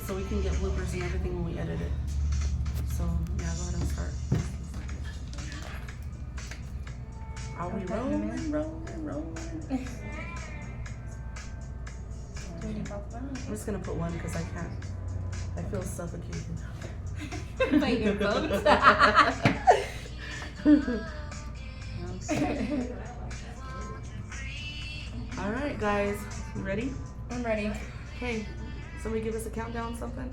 so we can get bloopers and everything when we edit it. So yeah, go ahead and start. Are we rolling? I'm just gonna put one because I can't. I feel suffocated. By your boat. All right, guys, you ready? I'm ready. Okay, somebody give us a countdown, something.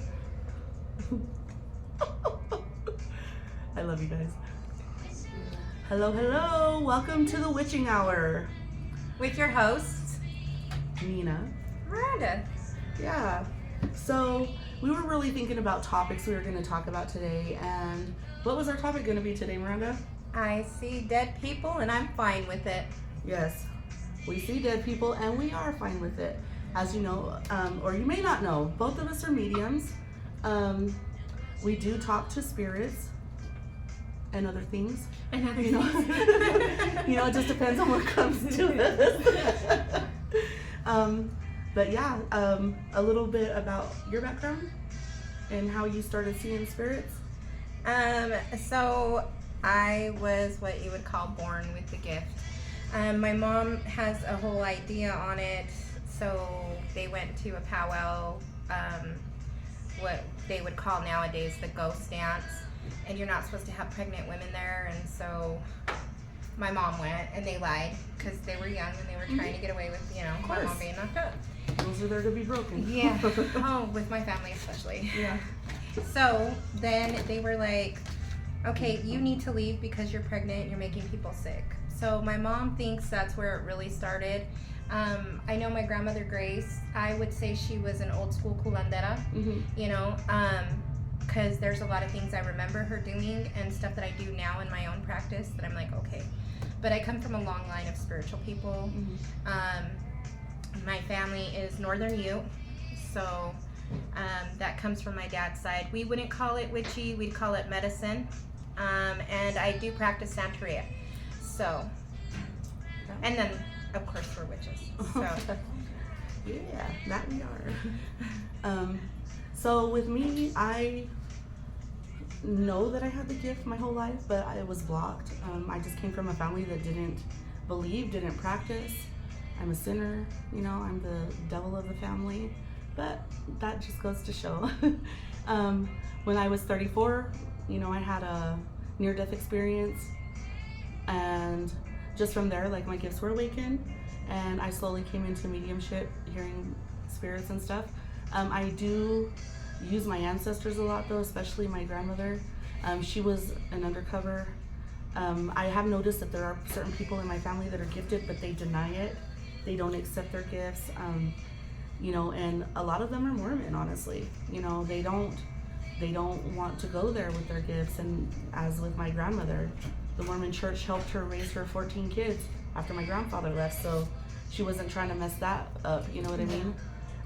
I love you guys. Hello, welcome to the Witching Hour. With your hosts, Nina. Miranda. Yeah, so we were really thinking about topics we were going to talk about today, and what was our topic going to be today, Miranda? I see dead people and I'm fine with it. Yes, we see dead people and we are fine with it. As you know, or you may not know, both of us are mediums. We do talk to spirits and other things. And other You know, you know, it just depends on what comes to us. But yeah, a little bit about your background and how you started seeing spirits. So I was what you would call born with the gift. My mom has a whole idea on it. So they went to a powwow, what they would call nowadays the ghost dance. And you're not supposed to have pregnant women there. And so my mom went and they lied because they were young and they were trying to get away with, my mom being knocked up. Those are there to be broken. Yeah. Oh, with my family especially. Yeah. So then they were like, okay, you need to leave because you're pregnant, you're making people sick. So my mom thinks that's where it really started. I know my grandmother Grace, I would say she was an old school curandera, because there's a lot of things I remember her doing and stuff that I do now in my own practice that I'm like, okay. But I come from a long line of spiritual people. My family is Northern Ute, so that comes from my dad's side. We wouldn't call it witchy, we'd call it medicine. And I do practice Santeria. So, and then of course we're witches. So. Yeah, that we are. So with me, I know that I had the gift my whole life, but it was blocked. I just came from a family that didn't believe, didn't practice. I'm a sinner, I'm the devil of the family, but that just goes to show. When I was 34, I had a near-death experience, and just from there, like, my gifts were awakened, and I slowly came into mediumship, hearing spirits and stuff. I do use my ancestors a lot, though, especially my grandmother. She was an undercover. I have noticed that there are certain people in my family that are gifted, but they deny it. They don't accept their gifts, and a lot of them are Mormon, honestly. They don't want to go there with their gifts. And as with my grandmother, the Mormon church helped her raise her 14 kids after my grandfather left, so she wasn't trying to mess that up, you know what I mean?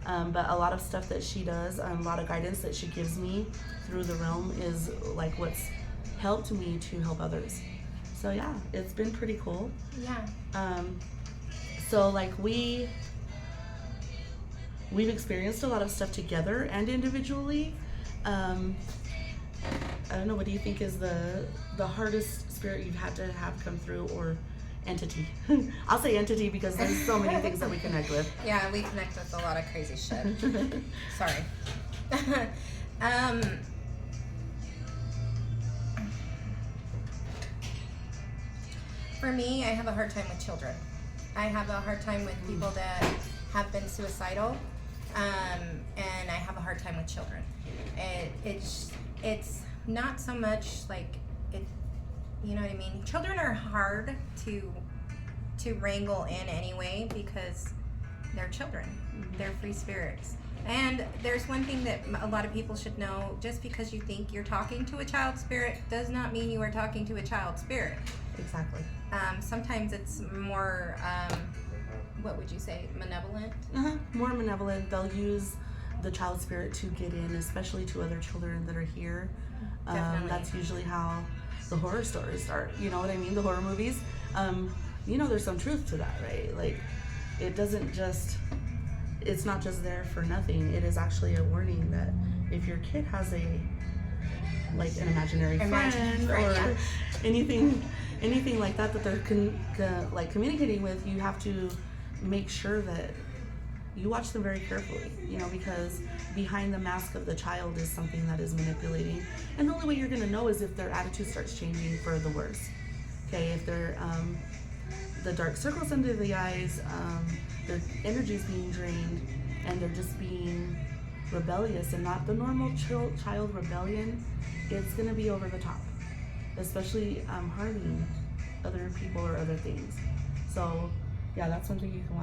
But a lot of stuff that she does, a lot of guidance that she gives me through the realm is like what's helped me to help others. So yeah, it's been pretty cool. Yeah. So like we've experienced a lot of stuff together and individually. I don't know, what do you think is the hardest spirit you've had to have come through, or entity? I'll say entity because there's so many things that we connect with. Yeah, we connect with a lot of crazy shit. Sorry. For me, I have a hard time with children. I have a hard time with people that have been suicidal, and I have a hard time with children. It's not so much like it, you know what I mean? Children are hard to wrangle in anyway because they're children. They're free spirits. And there's one thing that a lot of people should know: just because you think you're talking to a child spirit does not mean you are talking to a child spirit. Exactly. Sometimes it's more, what would you say, malevolent? More malevolent. They'll use the child spirit to get in, especially to other children that are here. Definitely. That's usually how the horror stories start. You know what I mean? The horror movies. There's some truth to that, right? Like, it doesn't just it's not just there for nothing. It is actually a warning that if your kid has a like an imaginary friend or yeah. anything like that they're like communicating with, you have to make sure that you watch them very carefully, because behind the mask of the child is something that is manipulating, and the only way you're going to know is if their attitude starts changing for the worse. Okay, if they're the dark circles under the eyes, their energy's being drained, and they're just being rebellious and not the normal child rebellion, it's going to be over the top, especially harming other people or other things. So yeah, that's something you can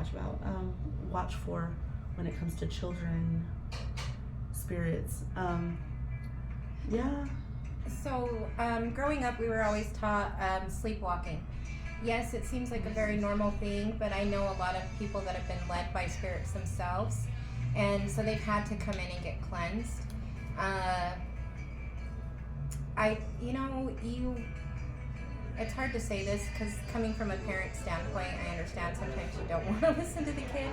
watch for when it comes to children spirits. Yeah. So growing up, we were always taught sleepwalking. Yes, it seems like a very normal thing, but I know a lot of people that have been led by spirits themselves, and so they've had to come in and get cleansed. It's hard to say this because coming from a parent standpoint, I understand sometimes you don't want to listen to the kid,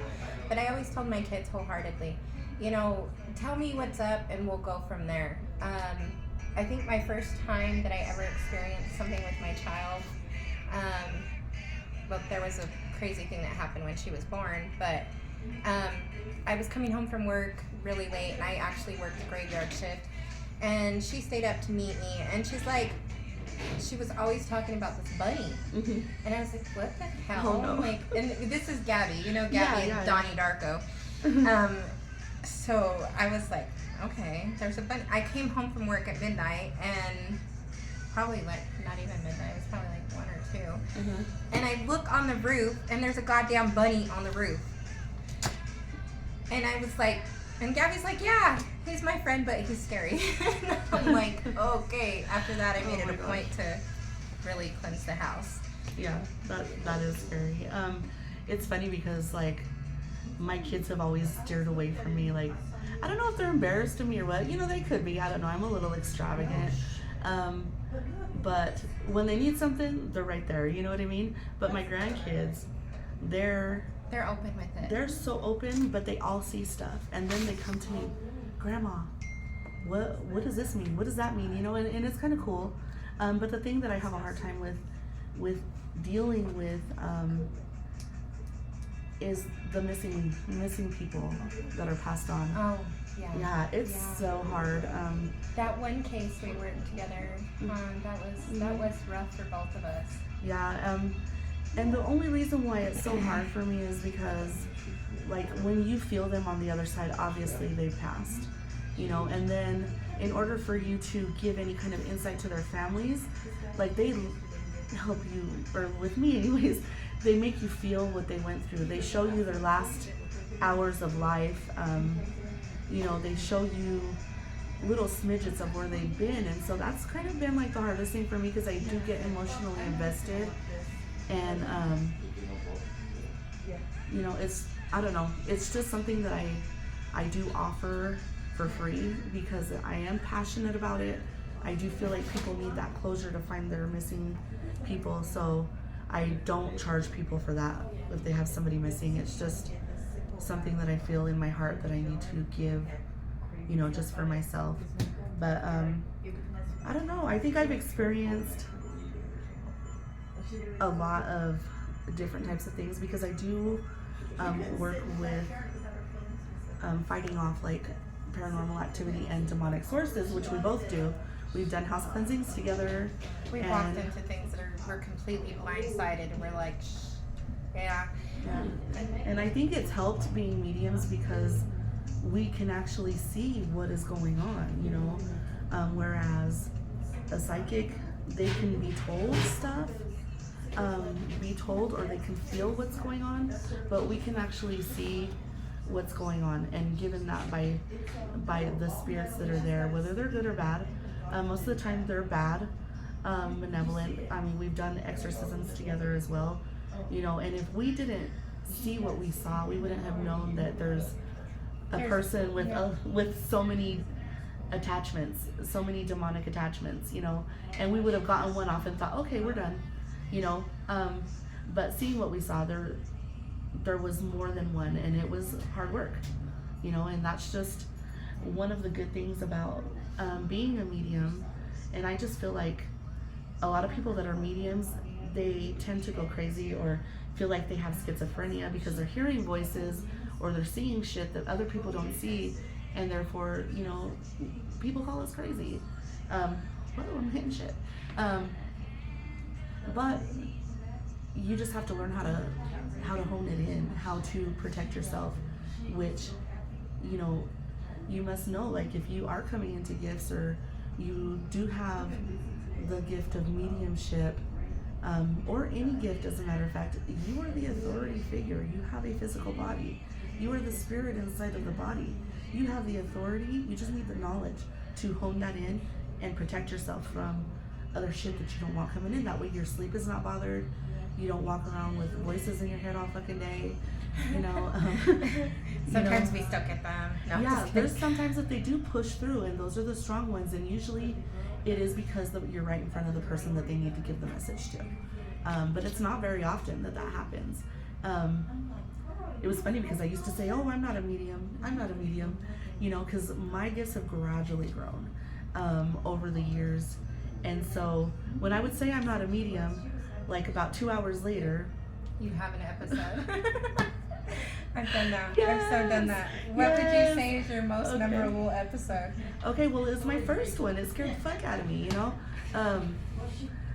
but I always told my kids wholeheartedly, tell me what's up and we'll go from there. I think my first time that I ever experienced something with my child, there was a crazy thing that happened when she was born, but I was coming home from work really late, and I actually worked a graveyard shift, and she stayed up to meet me, and she was always talking about this bunny, Mm-hmm. and I was like, what the hell? Oh, no. And this is Gabby, Gabby Yeah. and Donnie Darko. So I was like, okay, there's a bunny. I came home from work at midnight, and probably not even midnight, it was probably 1 or 2. Mm-hmm. And I look on the roof, and there's a goddamn bunny on the roof. And I was like, and Gabby's like, yeah, he's my friend, but he's scary. And I'm like, okay. After that, I made it a point to really cleanse the house. Yeah, that is scary. It's funny because my kids have always steered away from me. I don't know if they're embarrassed of me or what. They could be. I don't know. I'm a little extravagant. But when they need something, they're right there. You know what I mean? But my grandkids, they're open with it. They're so open, but they all see stuff, and then they come to me, Grandma, what does this mean? What does that mean? And it's kind of cool. But the thing that I have a hard time with dealing with is the missing people that are passed on. Oh, yeah. Yeah, it's so hard. That one case we worked together on, that was rough for both of us. Yeah, and the only reason why it's so hard for me is because, when you feel them on the other side, obviously they've passed, and then in order for you to give any kind of insight to their families, they help you, or with me anyways, they make you feel what they went through. They show you their last hours of life. They show you little smidgets of where they've been, and so that's kind of been the hardest thing for me, because I do get emotionally invested, and I don't know, it's just something that I do offer for free because I am passionate about it. I do feel like people need that closure to find their missing people, so I don't charge people for that if they have somebody missing. It's just something that I feel in my heart that I need to give, just for myself. But I don't know, I think I've experienced a lot of different types of things because I do work with fighting off paranormal activity and demonic sources, which we both do. We've done house cleansings together. We've walked into things that we're completely blindsided, and we're like, yeah. And I think it's helped being mediums because we can actually see what is going on, whereas a psychic, they can be told stuff, or they can feel what's going on, but we can actually see what's going on, and given that by the spirits that are there, whether they're good or bad. Most of the time they're bad, benevolent. I mean, we've done exorcisms together as well, and if we didn't see what we saw, we wouldn't have known that there's a person with so many attachments, so many demonic attachments, and we would have gotten one off and thought, okay, we're done, but seeing what we saw, there was more than one, and it was hard work, you know. And that's just one of the good things about being a medium. And I just feel like a lot of people that are mediums, they tend to go crazy or feel like they have schizophrenia because they're hearing voices or they're seeing shit that other people don't see, and therefore, you know, people call us crazy. Whoa, I'm hitting shit. But you just have to learn how to hone it in, how to protect yourself, which, you know, you must know, like, if you are coming into gifts or you do have the gift of mediumship, or any gift, as a matter of fact, you are the authority figure. You have a physical body. You are the spirit inside of the body. You have the authority. You just need the knowledge to hone that in and protect yourself from other shit that you don't want coming in. That way your sleep is not bothered. You don't walk around with voices in your head all fucking day. You know. Sometimes we still get them. No, yeah, there's sometimes that they do push through, and those are the strong ones. And usually it is because you're right in front of the person that they need to give the message to. But it's not very often that happens. It was funny because I used to say, oh, I'm not a medium, you know, because my gifts have gradually grown over the years. And so when I would say I'm not a medium, like about 2 hours later, you have an episode. I've done that. Yes. I've so done that. What would you say is your most memorable episode? Okay, well, it's my first one. It scared the fuck out of me, you know?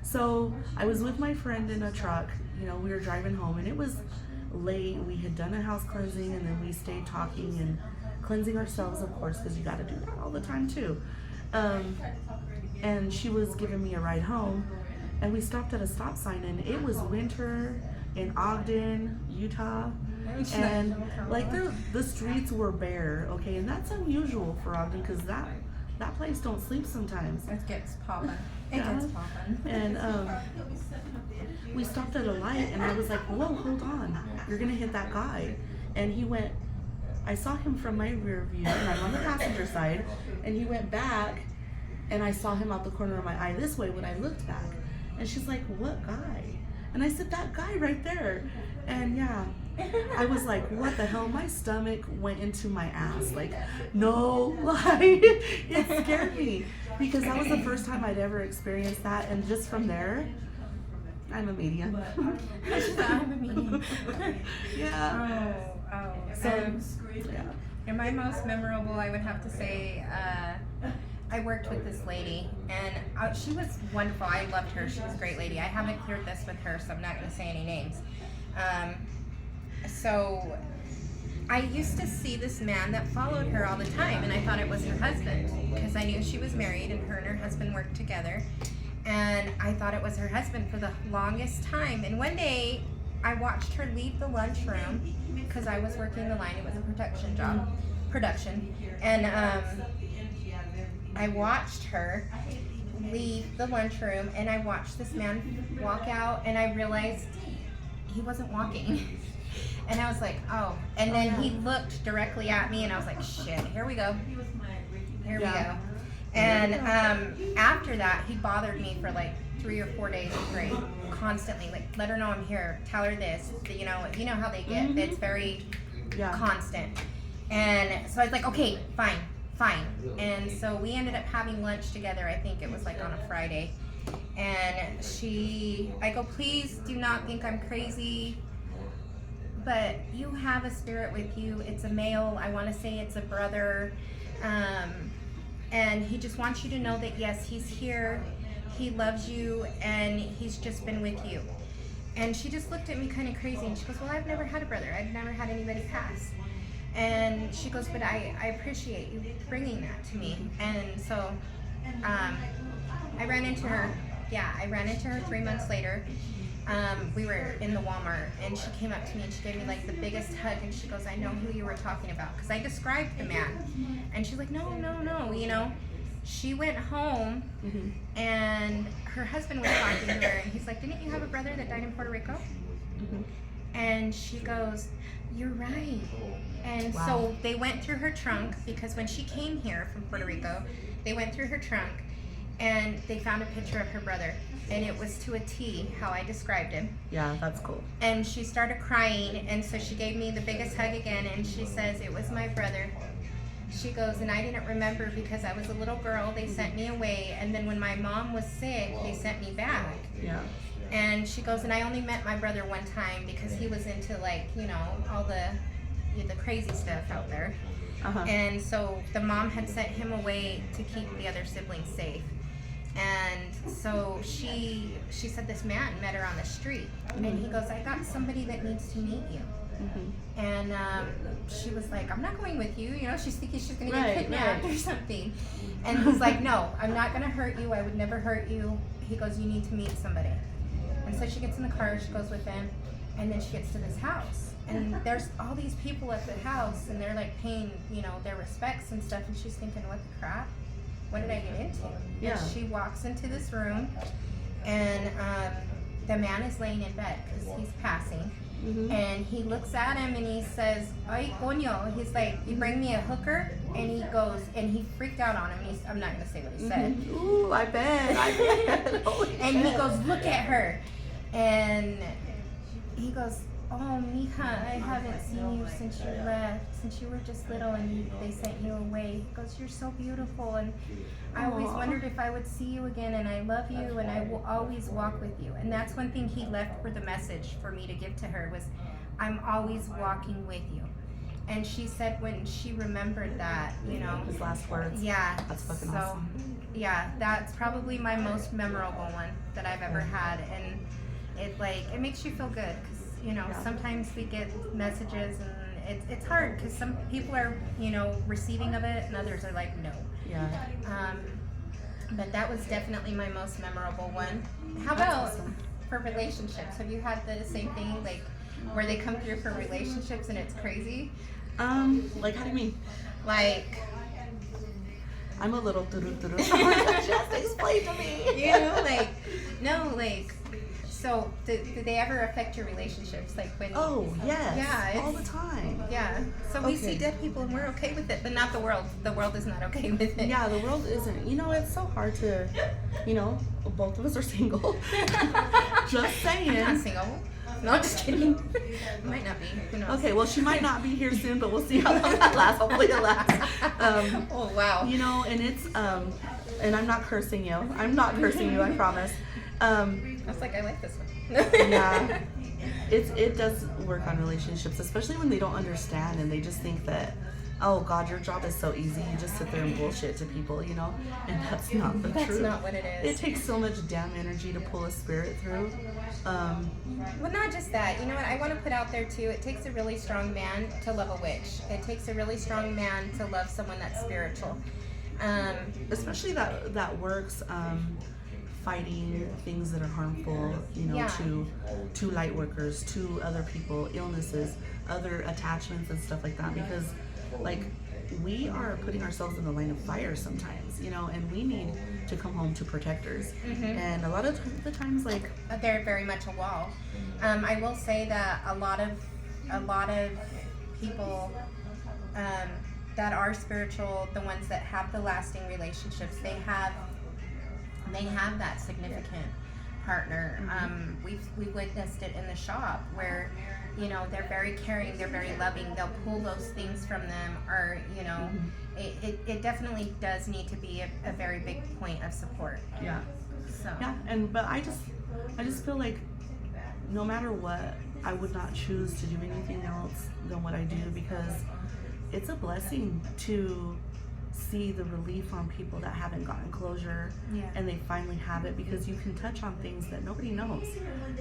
So I was with my friend in a truck, you know, we were driving home, and it was late. We had done a house cleansing, and then we stayed talking and cleansing ourselves, of course, because you got to do that all the time too. And she was giving me a ride home, and we stopped at a stop sign, and it was winter in Ogden, Utah, and like the streets were bare, okay, and that's unusual for Ogden because that place don't sleep sometimes. It gets popping. It gets popping. And we stopped at a light, and I was like, whoa, hold on, you're gonna hit that guy. And he went, I saw him from my rear view, and I'm on the passenger side, and he went back, and I saw him out the corner of my eye this way when I looked back. And she's like, what guy? And I said, that guy right there. And yeah, I was like, what the hell? My stomach went into my ass. Like, no lie. It scared me because that was the first time I'd ever experienced that. And just from there, I'm a medium. I'm a medium. Yeah. Oh. So, yeah. And my most memorable, I would have to say, I worked with this lady, and she was wonderful. I loved her. She was a great lady. I haven't cleared this with her, so I'm not going to say any names. So I used to see this man that followed her all the time, and I thought it was her husband because I knew she was married, and her husband worked together. And I thought it was her husband for the longest time. And one day, I watched her leave the lunchroom because I was working the line. It was a production. And I watched her leave the lunchroom, and I watched this man walk out, and I realized he wasn't walking. And I was like, oh. And then he looked directly at me, and I was like, shit, here we go. Here we go. And after that, he bothered me for like 3 or 4 days straight, constantly. Like, let her know I'm here. Tell her this. You know how they get. It's very constant. And so I was like, okay, fine. And so we ended up having lunch together. I think it was like on a Friday. And I go, please do not think I'm crazy, but you have a spirit with you. It's a male. I want to say it's a brother. And he just wants you to know that, yes, he's here. He loves you, and he's just been with you. And she just looked at me kind of crazy, and she goes, well, I've never had a brother. I've never had anybody pass. And she goes, but I appreciate you bringing that to me. And so I ran into her. Yeah, I ran into her 3 months later. We were in the Walmart, and she came up to me, and she gave me like the biggest hug, and she goes, I know who you were talking about, because I described the man. And she's like, no, you know. She went home, and her husband was talking to her, and he's like, didn't you have a brother that died in Puerto Rico? And she goes, you're right. And so they went through her trunk, because when she came here from Puerto Rico, they went through her trunk, and they found a picture of her brother, and it was to a T how I described him. Yeah, that's cool. And she started crying, and so she gave me the biggest hug again, and she says, it was my brother. She goes, and I didn't remember because I was a little girl. They sent me away, and then when my mom was sick, they sent me back. Yeah. And she goes, and I only met my brother one time because he was into, like, you know, all the crazy stuff out there. Uh-huh. And so the mom had sent him away to keep the other siblings safe. And so she said this man met her on the street, and he goes, I got somebody that needs to meet you. Mm-hmm. And she was like, I'm not going with you. You know, she's thinking she's going to Right, get kidnapped right. or something. And he's like, no, I'm not going to hurt you. I would never hurt you. He goes, you need to meet somebody. And so she gets in the car, she goes with him, and then she gets to this house. And there's all these people at the house, and they're like paying, you know, their respects and stuff. And she's thinking, what the crap? What did I get into? Yeah. And she walks into this room, and the man is laying in bed because he's passing. Mm-hmm. And he looks at him and he says, ay, coño. He's like, you bring me a hooker? And he goes, and he freaked out on him. I'm not going to say what he said. Mm-hmm. Ooh, I bet. Holy And he shit. goes, look at her. And he goes, oh, mija, I haven't seen you since you left, since you were just little and they sent you away. He goes, you're so beautiful, and I always Aw. wondered if I would see you again, and I love you, and I will always walk with you. And that's one thing he left for the message for me to give to her was, I'm always walking with you. And she said when she remembered that, you know, His last words. yeah. That's fucking so, awesome. Yeah, that's probably my most memorable one that I've ever had, and it makes you feel good because, you know, Yeah. sometimes we get messages and it's hard because some people are, you know, receiving of it and others are like, no. Yeah. But that was definitely my most memorable one. How That's about awesome. for relationships? Have you had the same thing, like where they come through for relationships and it's crazy? Like, how do you mean? Like, I'm a little doo-doo-doo-doo. Just explain to me. you know, like, no, like, so did they ever affect your relationships? Like when? Oh, yes. Yeah, all it's- the time. Yeah. So we Okay. see dead people and we're okay with it, but not the world. The world is not okay with it. Yeah, the world isn't. You know, it's so hard to, you know, both of us are single. Just saying. I'm not single. No, I'm just kidding. Might not be. Who knows? Okay, well, she might not be here soon, but we'll see how long that lasts. Hopefully it lasts. Oh wow. You know, and it's, and I'm not cursing you. I'm not cursing you, I promise. I was like, I like this one. Yeah. It does work on relationships, especially when they don't understand and they just think that, oh God, your job is so easy. You just sit there and bullshit to people, you know? And that's not the That's truth. not what it It is. takes so much damn energy to pull a spirit through. Well, not just that. You know what? I want to put out there too. It takes a really strong man to love a witch. It takes a really strong man to love someone that's spiritual. Especially that works fighting things that are harmful, you know, Yeah. to light workers, to other people, illnesses, other attachments and stuff like that, because like we are putting ourselves in the line of fire sometimes, you know, and we need to come home to protectors. And a lot of the times, like, They're very much a wall. I will say that a lot of people that are spiritual, the ones that have the lasting relationships, they have that significant partner. We've witnessed it in the shop where, you know, they're very caring, they're very loving, they'll pull those things from them, or, you know, it definitely does need to be a very big point of support. yeah. So Yeah, but I just feel like no matter what, I would not choose to do anything else than what I do, because it's a blessing to see the relief on people that haven't gotten closure, Yeah. and they finally have it, because you can touch on things that nobody knows,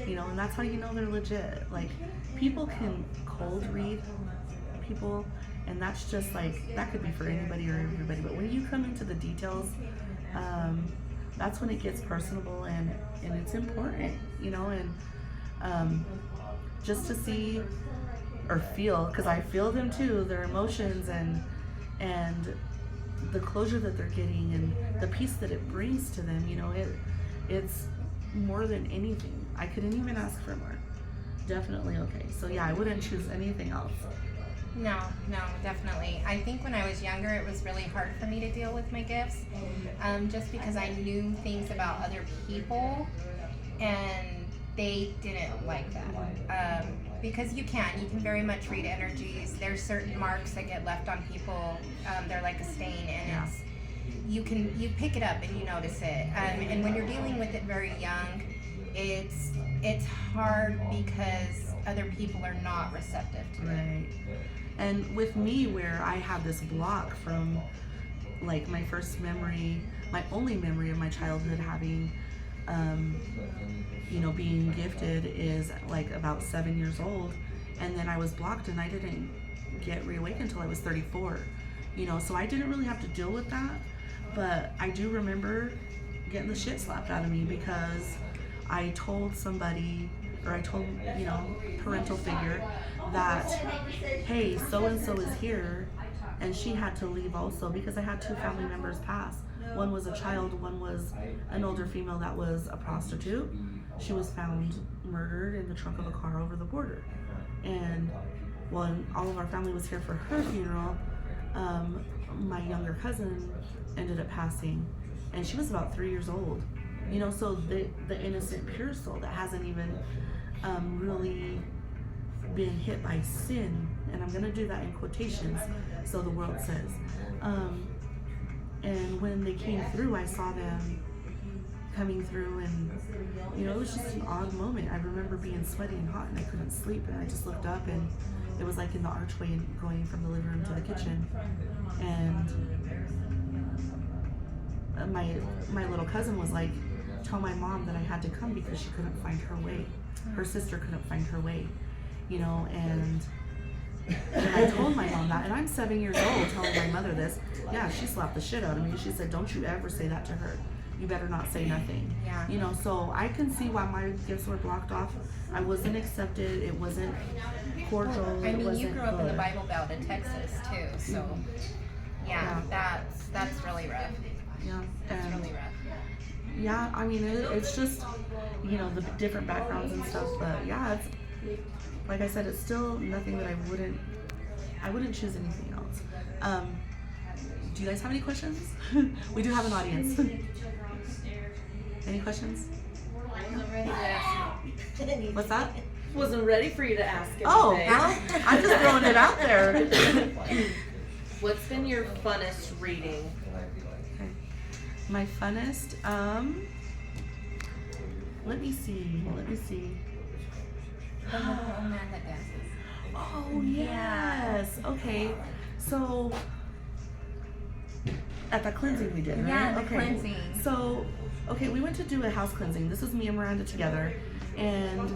you know, and that's how you know they're legit. Like, people can cold read people, and that's just like, that could be for anybody or everybody, but when you come into the details, that's when it gets personable, and it's important, you know, and just to see or feel, because I feel them too, their emotions and the closure that they're getting and the peace that it brings to them, you know, it's more than anything. I couldn't even ask for more. Definitely okay. So yeah, I wouldn't choose anything else. No, definitely. I think when I was younger, it was really hard for me to deal with my gifts, just because I knew things about other people, and they didn't like that. Because you can very much read energies. There's certain marks that get left on people. They're like a stain, and you pick it up and you notice it. And when you're dealing with it very young, it's hard because other people are not receptive to it. Right. And with me, where I have this block from like my first memory, my only memory of my childhood having, being gifted is like about 7 years old. And then I was blocked and I didn't get reawakened until I was 34. So I didn't really have to deal with that. But I do remember getting the shit slapped out of me because I told somebody, or I told, parental figure that, hey, so-and-so is here, and she had to leave also because I had 2 family members pass. One was a child, one was an older female that was a prostitute. She was found murdered in the trunk of a car over the border. And when all of our family was here for her funeral, my younger cousin ended up passing, and she was about 3 years old. So the innocent pure soul that hasn't even really been hit by sin, and I'm gonna do that in quotations, so the world says. And when they came through, I saw them coming through, and it was just an odd moment. I remember being sweaty and hot, and I couldn't sleep, and I just looked up, and it was like in the archway going from the living room to the kitchen, and my little cousin was like, tell my mom that I had to come because she couldn't find her way. Her sister couldn't find her way, and I told my mom that, and I'm 7 years old telling my mother this. Yeah, she slapped the shit out of me. She said, don't you ever say that to her. You better not say nothing. Yeah. So I can see why my gifts were blocked off. I wasn't accepted. It wasn't cordial. I mean, you wasn't grew up in the good. Bible Belt in Texas too, so yeah. that's really rough. Yeah. That's And really rough. yeah, I mean, it's just, the different backgrounds and stuff, but yeah, it's, like I said, it's still nothing that I wouldn't choose anything else. Do you guys have any questions? We do have an audience. Any questions? What's that? Wasn't ready for you to ask anything. Oh, I'm just throwing it out there. What's been your funnest reading? Okay. My funnest, let me see. The whole man that dances. Oh, yes. Okay. So, at the cleansing we did, right? Yeah, the okay. cleansing. So, we went to do a house cleansing. This was me and Miranda together. And,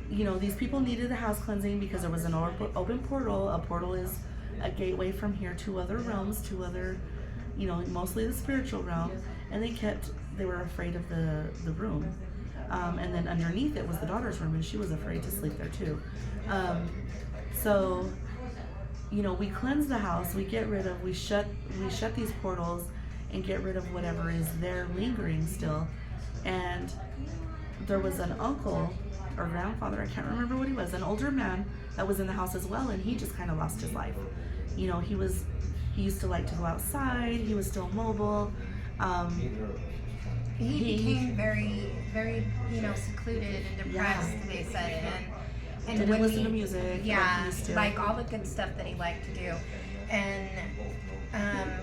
these people needed a house cleansing because there was an open portal. A portal is a gateway from here to other realms, to other, mostly the spiritual realm. And they were afraid of the room. And then underneath it was the daughter's room, and she was afraid to sleep there too. So, we cleanse the house, we shut these portals and get rid of whatever is there lingering still. And there was an uncle or grandfather, I can't remember what he was, an older man that was in the house as well, and he just kind of lost his life. He used to like to go outside, he was still mobile. He became very, very, secluded and depressed, they said, and didn't when listen to music. Yeah, like he used to. like all the good stuff that he liked to do. And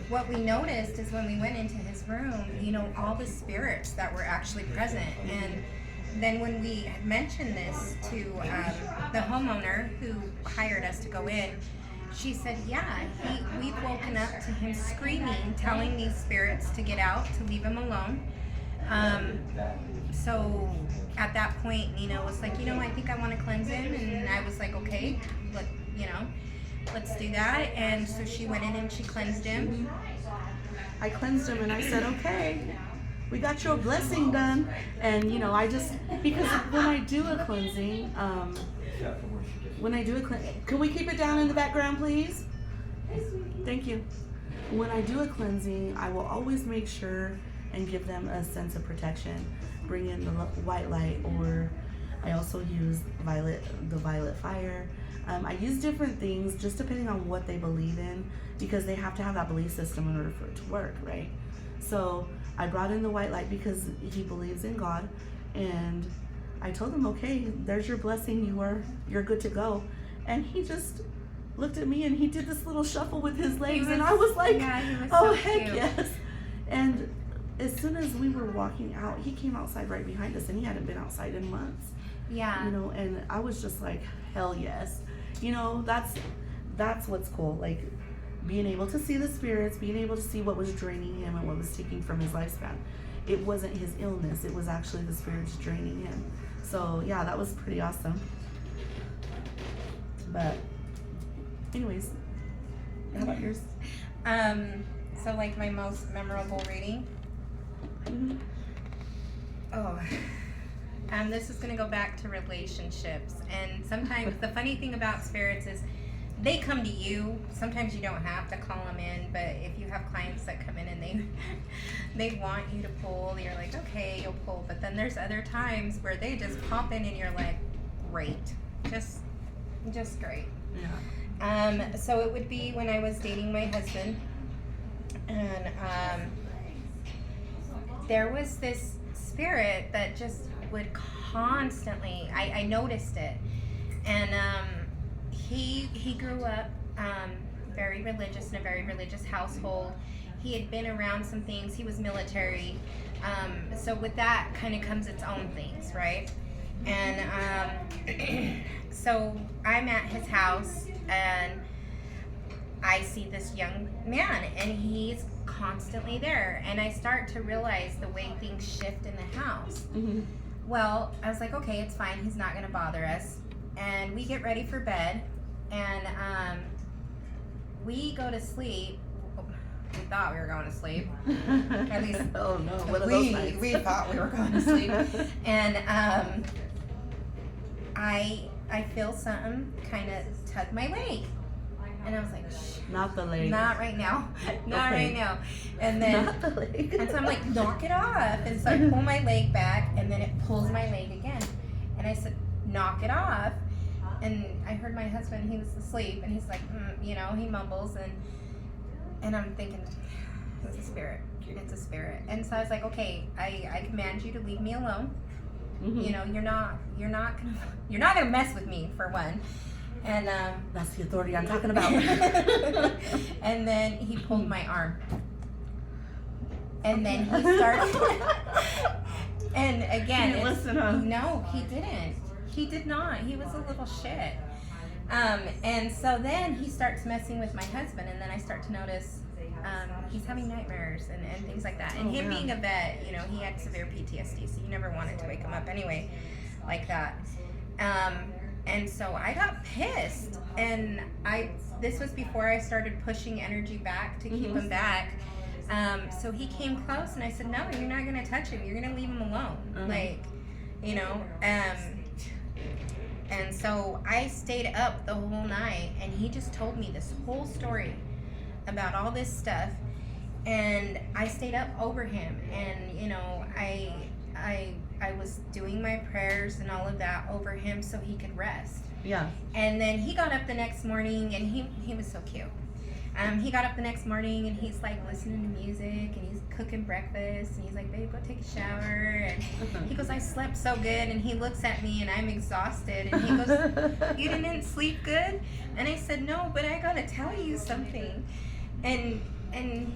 what we noticed is when we went into his room, all the spirits that were actually present. And then when we had mentioned this to the homeowner who hired us to go in, she said, yeah, we've woken up to him screaming, telling these spirits to get out, to leave him alone. So at that point, Nina was like, I think I want to cleanse him. And I was like, okay, let's do that. And so she went in and she cleansed him. I cleansed him and I said, okay, we got your blessing done. And, because when I do a cleansing, can we keep it down in the background, please? Thank you. When I do a cleansing, I will always make sure and give them a sense of protection. Bring in the white light or I also use the violet fire. I use different things just depending on what they believe in, because they have to have that belief system in order for it to work, right? So I brought in the white light because he believes in God, and I told him, okay, there's your blessing, you're good to go. And he just looked at me and he did this little shuffle with his legs, and I was like, he was oh so heck cute. yes. And as soon as we were walking out, he came outside right behind us, and he hadn't been outside in months. Yeah. You know, and I was just like, hell yes. You know, that's what's cool. Like, being able to see the spirits, being able to see what was draining him and what was taking from his lifespan. It wasn't his illness, it was actually the spirits draining him. So yeah, that was pretty awesome. But anyways, how about yours? So like my most memorable reading. Mm-hmm. Oh. This is going to go back to relationships. And sometimes the funny thing about spirits is they come to you. Sometimes you don't have to call them in, but if you have clients that come in and they want you to pull, you're like, okay, you'll pull. But then there's other times where they just pop in and you're like, great. Just great. Yeah. So it would be when I was dating my husband, and there was this spirit that just would constantly, I noticed it, and he grew up very religious, in a very religious household. He had been around some things. He was military, so with that kind of comes its own things, right? And so I'm at his house, and I see this young man, and he's constantly there, and I start to realize the way things shift in the house. Mm-hmm. Well, I was like, okay, it's fine. He's not going to bother us. And we get ready for bed, and we go to sleep. We thought we were going to sleep. At least oh no, what are those nights? we thought we were going to sleep. And I feel something kind of tug my leg. And I was like, shh. Not the leg. Not right now. Not Okay. right now. And then, Not the leg. and so I'm like, knock it off. And so I pull my leg back, and then it pulls my leg again. And I said, knock it off. And I heard my husband, he was asleep, and he's like, you know, he mumbles, and I'm thinking, it's a spirit. It's a spirit. And so I was like, okay, I command you to leave me alone. Mm-hmm. You know, you're not gonna mess with me, for one. And that's the authority I'm talking about. and then he pulled my arm. And then he started. And again, He didn't listen, huh? no, he didn't. He did not. He was a little shit. And so then he starts messing with my husband, and then I start to notice he's having nightmares and things like that. And him being a vet, you know, he had severe PTSD, so you never wanted to wake him up anyway, like that. And so I got pissed, and this was before I started pushing energy back to keep him back. So he came close, and I said, no, you're not going to touch him. You're going to leave him alone. Like, you know, and so I stayed up the whole night, and he just told me this whole story about all this stuff, and I stayed up over him, and, you know, I was doing my prayers and all of that over him so he could rest. Yeah. And then he got up the next morning, and he was so cute. He got up the next morning, and he's like listening to music, and he's cooking breakfast, and he's like, babe, go take a shower. And he goes, I slept so good. And he looks at me, and I'm exhausted, and he goes, you didn't sleep good? And I said, no, but I gotta tell you something. And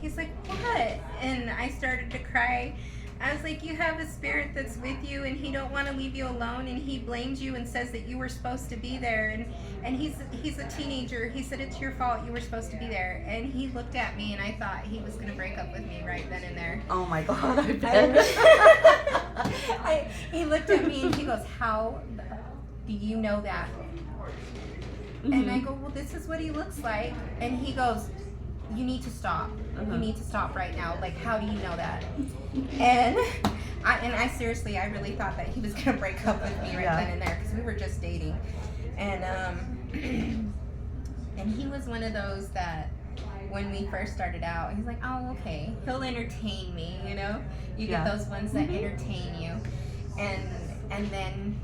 he's like, what? And I started to cry. I was like, you have a spirit that's with you, and he don't want to leave you alone, and he blames you and says that you were supposed to be there, and he's a teenager. He said it's your fault, you were supposed to be there. And he looked at me, and I thought he was going to break up with me right then and there. Oh my God, I bet. He looked at me, and he goes, how do you know that? And I go, well, this is what he looks like. And he goes, you need to stop. You need to stop right now. Like, how do you know that? And I seriously, I really thought that he was gonna break up with me right then and there, because we were just dating. And and he was one of those that when we first started out, he's like, oh, okay, he'll entertain me, you know? You get those ones that entertain you. And and then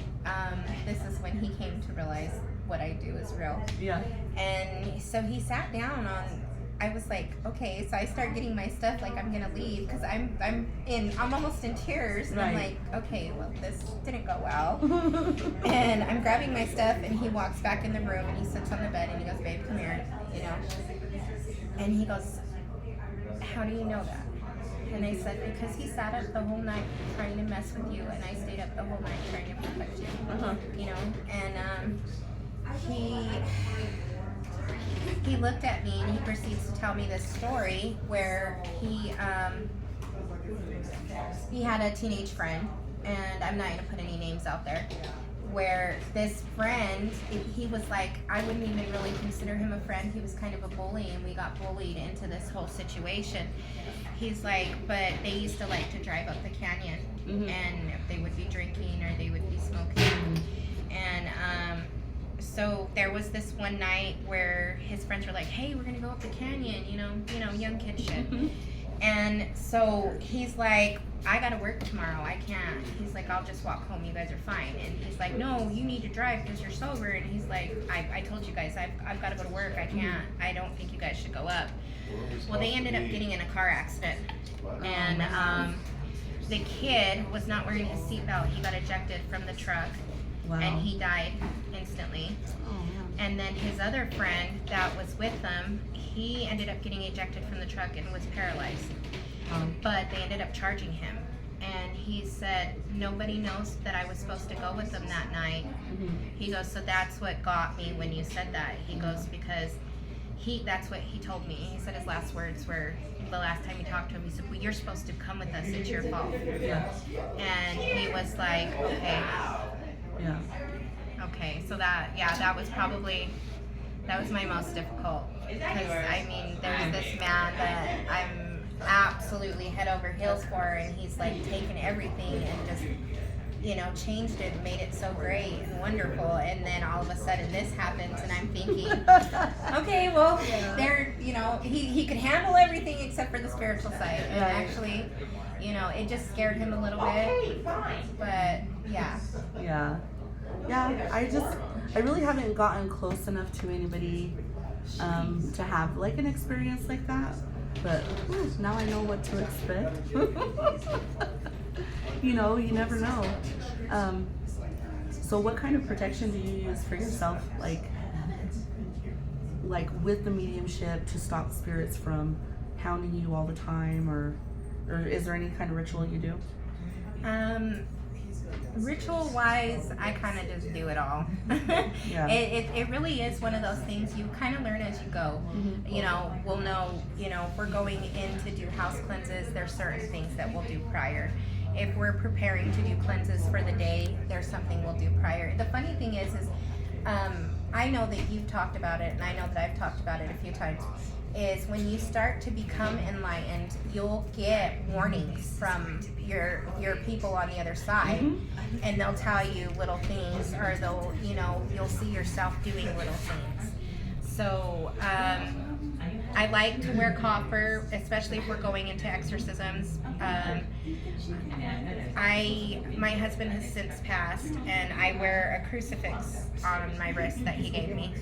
this is when he came to realize what I do is real. Yeah. And so he sat down on. I was like, okay. So I start getting my stuff, like I'm gonna leave because I'm almost in tears, and I'm Right. like, okay, well this didn't go well. And I'm grabbing my stuff, and he walks back in the room, and he sits on the bed, and he goes, babe, come here, you know. And he goes, how do you know that? And I said, because he sat up the whole night trying to mess with you, and I stayed up the whole night trying to protect you. You know, and he looked at me and he proceeds to tell me this story where he had a teenage friend, and I'm not gonna put any names out there, where this friend, he was like, I wouldn't even really consider him a friend. He was kind of a bully, and we got bullied into this whole situation. He's like, but they used to like to drive up the canyon, and they would be drinking or they would be smoking. And so there was this one night where his friends were like, hey, we're gonna go up the canyon, you know, young kid shit. And so he's like, I gotta work tomorrow, I can't. He's like, I'll just walk home, you guys are fine. And he's like, no, you need to drive because you're sober. And he's like, I told you guys, I've gotta go to work, I can't. I don't think you guys should go up. Well, they ended up getting in a car accident. And the kid was not wearing his seatbelt. He got ejected from the truck. Wow. And he died instantly. Oh, man. And then his other friend that was with them, he ended up getting ejected from the truck and was paralyzed. But they ended up charging him. And he said, nobody knows that I was supposed to go with them that night. He goes, so that's what got me when you said that. He goes, because that's what he told me. He said his last words were, the last time he talked to him, he said, well, you're supposed to come with us, it's your fault. Yeah. And he was like, okay. Yeah. Okay, so that was my most difficult, because I mean, there's this man that I'm absolutely head over heels for, and he's like taken everything and just, you know, changed it and made it so great and wonderful, and then all of a sudden this happens, and I'm thinking, okay, well, there, you know, he could handle everything except for the spiritual side, and actually, you know, it just scared him a little bit, but yeah. Yeah. Yeah, I really haven't gotten close enough to anybody to have like an experience like that. But whew, now I know what to expect. You know, you never know. So what kind of protection do you use for yourself, like with the mediumship, to stop spirits from hounding you all the time, or is there any kind of ritual you do? Ritual wise, I kind of just do it all. Yeah. It really is one of those things you kind of learn as you go. You know, we'll know, you know, if we're going in to do house cleanses, there's certain things that we'll do prior. If we're preparing to do cleanses for the day, there's something we'll do prior. The funny thing is I know that you've talked about it, and I know that I've talked about it a few times, is when you start to become enlightened, you'll get warnings from your people on the other side, and they'll tell you little things, or they'll, you know, you'll see yourself doing little things. So I like to wear copper, especially if we're going into exorcisms. My husband has since passed, and I wear a crucifix on my wrist that he gave me.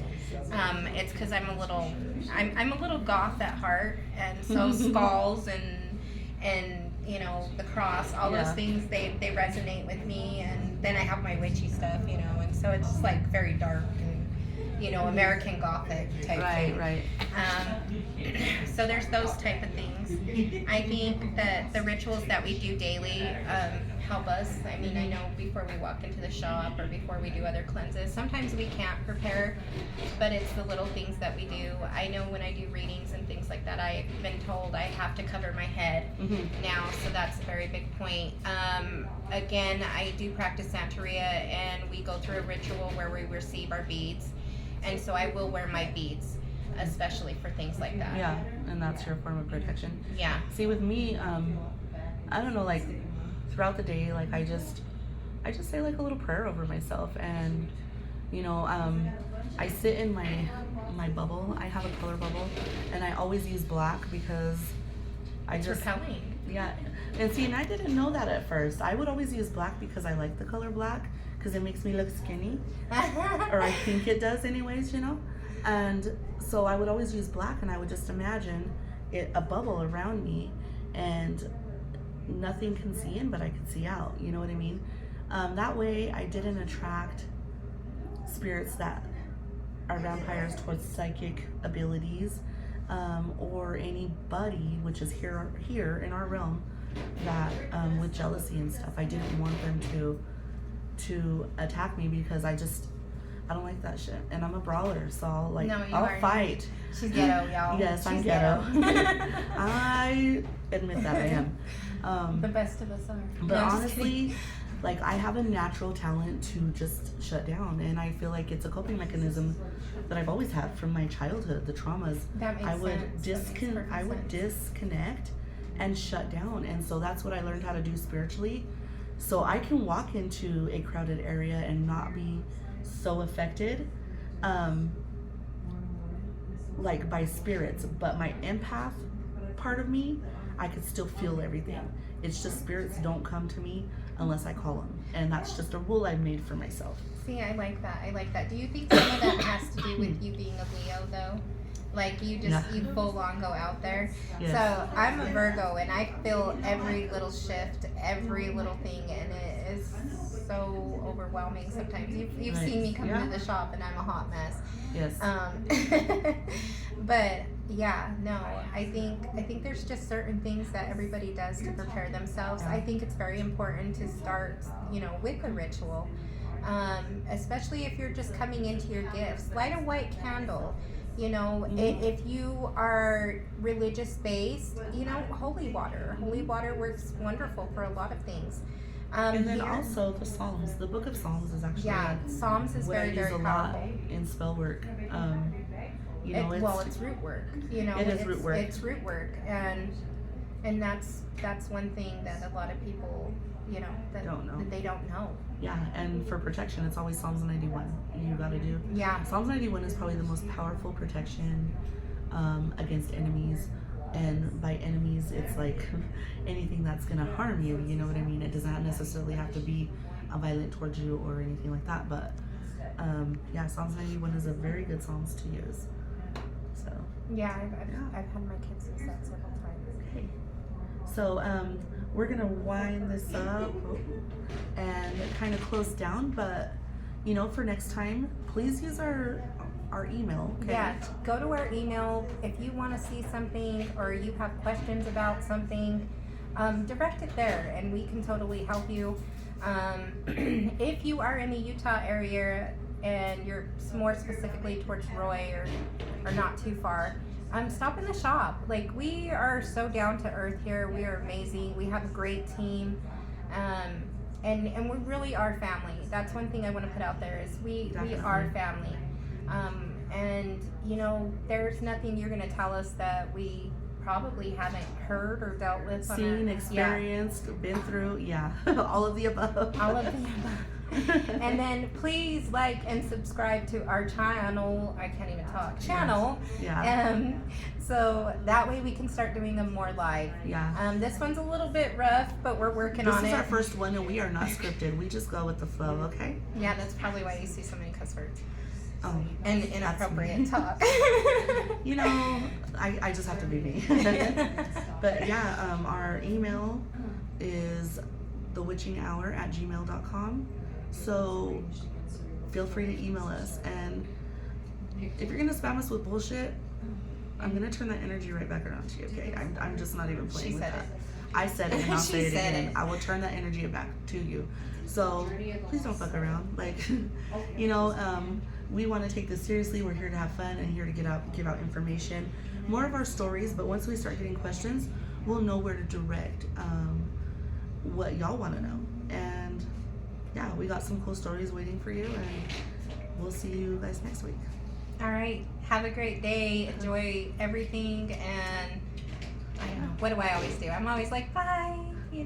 It's because I'm a little goth at heart, and so skulls and you know, the cross, all those things, they resonate with me. And then I have my witchy stuff, you know, and so it's just like very dark and, you know, American Gothic type thing. Right. So there's those type of things. I think that the rituals that we do daily help us. I mean, I know before we walk into the shop or before we do other cleanses, sometimes we can't prepare, but it's the little things that we do. I know when I do readings and things like that, I've been told I have to cover my head now, so that's a very big point. Again, I do practice Santeria, and we go through a ritual where we receive our beads, and so I will wear my beads, especially for things like that. Yeah, and that's your form of protection. Yeah. See, with me, I don't know, like throughout the day, like I just say like a little prayer over myself, and you know, I sit in my bubble. I have a color bubble, and I always use black because I just repelling. Yeah, and see, and I didn't know that at first. I would always use black because I like the color black because it makes me look skinny, or I think it does, anyways. You know, and so I would always use black, and I would just imagine a bubble around me, and nothing can see in, but I could see out. You know what I mean? That way, I didn't attract spirits that are vampires towards psychic abilities. Or anybody, which is here in our realm, that with jealousy and stuff. I didn't want them to attack me because I don't like that shit. And I'm a brawler, so I'll fight. She's ghetto, y'all. Yes, I'm She's ghetto. I admit that I am. The best of us are. But No, I'm just honestly, kidding. like, I have a natural talent to just shut down, and I feel like it's a coping mechanism that I've always had from my childhood, the traumas. That makes I would sense. That makes perfect I would sense. disconnect and shut down, and so that's what I learned how to do spiritually. So I can walk into a crowded area and not be so affected, like by spirits, but my empath part of me, I could still feel everything. It's just spirits don't come to me unless I call them, and that's just a rule I've made for myself. See, I like that. I like that. Do you think some of that has to do with you being a Leo, though? Like, you full on go out there. Yes. So I'm a Virgo, and I feel every little shift, every little thing, and it is so overwhelming sometimes. You've Right. seen me come Yeah. into the shop, and I'm a hot mess. Yes. But yeah, no, I think there's just certain things that everybody does to prepare themselves. I think it's very important to start, with a ritual, especially if you're just coming into your gifts. Light a white candle. If you are religious based, holy water. Holy water works wonderful for a lot of things. And then also the Psalms. The Book of Psalms is actually Psalms is what very, I very use a powerful. lot in spell work. It's root work. It is root work. It's root work, and that's one thing that a lot of people, that Don't know. that they don't know. Yeah, and for protection, it's always Psalms 91. You gotta do. Yeah. Psalms 91 is probably the most powerful protection against enemies. And by enemies, it's like anything that's gonna harm you. You know what I mean? It does not necessarily have to be violent towards you or anything like that. But Psalms 91 is a very good Psalms to use. So. Yeah, I've had my kids use that several times. Okay. So we're gonna wind this up and kind of close down, but for next time, please use our email. Okay? Yeah, go to our email if you want to see something or you have questions about something. Direct it there, and we can totally help you. If you are in the Utah area and you're more specifically towards Roy or not too far, stop in the shop. Like, we are so down to earth here. We are amazing. We have a great team, and we really are family. That's one thing I want to put out there is we are family. And there's nothing you're gonna tell us that we probably haven't heard or dealt with. Seen, experienced, been through, all of the above. All of the above. And then please like and subscribe to our channel. I can't even talk. Channel. Yeah. So that way we can start doing them more live. Yeah. This one's a little bit rough, but we're working on it. This is our first one, and we are not scripted. We just go with the flow, okay? Yeah, that's probably why you see so many cuss words. Oh, And inappropriate talk. I just have to be me. But our email is thewitchinghour@gmail.com. So feel free to email us. And if you're gonna spam us with bullshit, I'm gonna turn that energy right back around to you, okay? I'm just not even playing with that. I said it and I'll say it again. I will turn that energy back to you. So please don't fuck around. Like, we want to take this seriously. We're here to have fun and here to give out information. More of our stories, but once we start getting questions, we'll know where to direct what y'all want to know. And we got some cool stories waiting for you, and we'll see you guys next week. All right. Have a great day. Enjoy everything. And I don't know. What do I always do? I'm always like, bye. Bye.